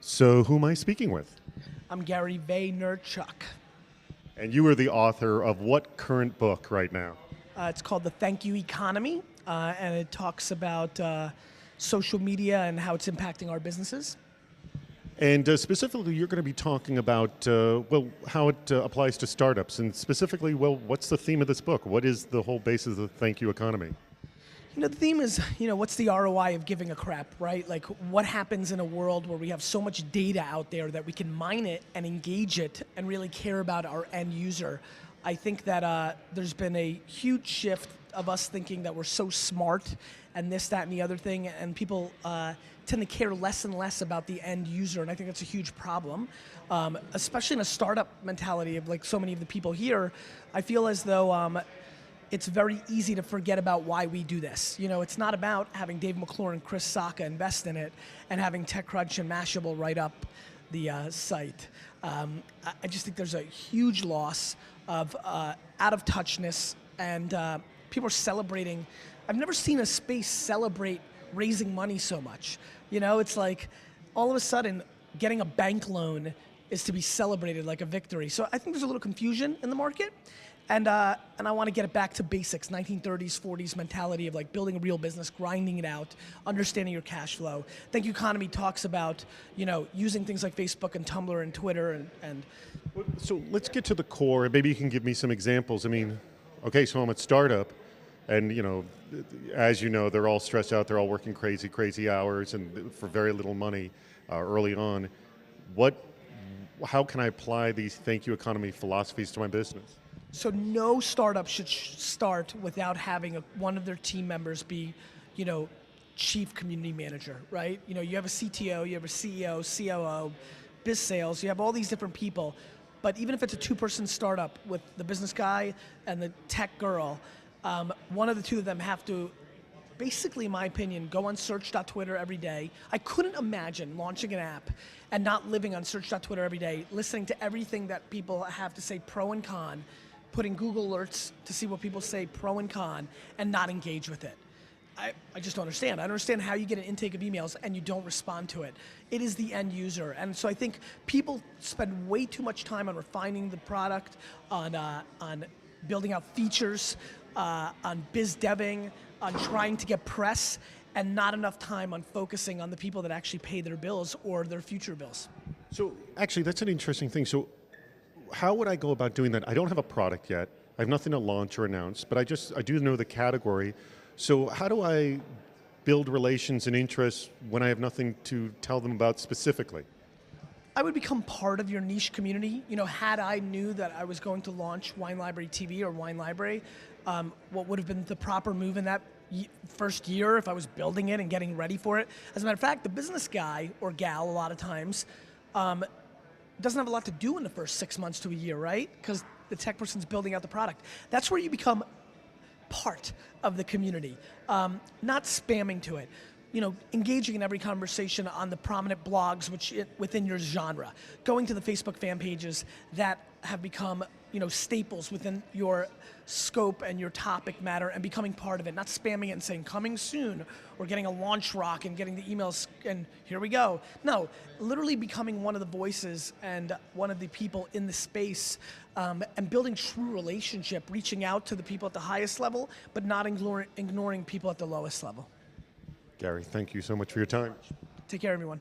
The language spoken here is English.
So who am I speaking with? I'm Gary Vaynerchuk. And you are the author of what current book right now? It's called The Thank You Economy, and it talks about social media and how it's impacting our businesses. And specifically, you're going to be talking about, how it applies to startups. And specifically, what's the theme of this book? What is the whole basis of the Thank You economy? The theme is, what's the ROI of giving a crap, right? Like, what happens in a world where we have so much data out there that we can mine it and engage it and really care about our end user? I think that there's been a huge shift of us thinking that we're so smart and this, that, and the other thing, and people tend to care less and less about the end user, and I think that's a huge problem, especially in a startup mentality of like so many of the people here. I feel as though it's very easy to forget about why we do this. It's not about having Dave McClure and Chris Sacca invest in it and having TechCrunch and Mashable write up the site. I just think there's a huge loss of out of touchness, and people are celebrating. I've never seen a space celebrate raising money so much. It's like all of a sudden getting a bank loan is to be celebrated like a victory. So I think there's a little confusion in the market. And I want to get it back to basics, 1930s, 40s mentality of like building a real business, grinding it out, understanding your cash flow. Thank You Economy talks about, using things like Facebook and Tumblr and Twitter and. So let's get to the core. Maybe you can give me some examples. I mean, okay, so I'm a startup, and as you know, they're all stressed out. They're all working crazy hours and for very little money early on. How can I apply these Thank You Economy philosophies to my business? So no startup should start without having one of their team members be, chief community manager, right? You have a CTO, you have a CEO, COO, biz sales, you have all these different people. But even if it's a two-person startup with the business guy and the tech girl, one of the two of them have to, basically, in my opinion, go on search.twitter every day. I couldn't imagine launching an app and not living on search.twitter every day, listening to everything that people have to say pro and con, putting Google alerts to see what people say pro and con, and not engage with it. I just don't understand. I don't understand how you get an intake of emails and you don't respond to it. It is the end user. And so I think people spend way too much time on refining the product, on building out features, on biz deving, on trying to get press, and not enough time on focusing on the people that actually pay their bills or their future bills. So actually, that's an interesting thing. So how would I go about doing that? I don't have a product yet. I have nothing to launch or announce, but I do know the category. So how do I build relations and interests when I have nothing to tell them about specifically? I would become part of your niche community. Had I knew that I was going to launch Wine Library TV or Wine Library, what would have been the proper move in that first year if I was building it and getting ready for it? As a matter of fact, the business guy or gal a lot of times doesn't have a lot to do in the first 6 months to a year, right? Because the tech person's building out the product. That's where you become part of the community, not spamming to it. Engaging in every conversation on the prominent blogs within your genre, going to the Facebook fan pages that have become staples within your scope and your topic matter, and becoming part of it, not spamming it and saying coming soon, or getting a launch rock and getting the emails and here we go. No, literally becoming one of the voices and one of the people in the space, and building true relationship, reaching out to the people at the highest level, but not ignoring people at the lowest level. Gary, thank you so much for your time. Take care, everyone.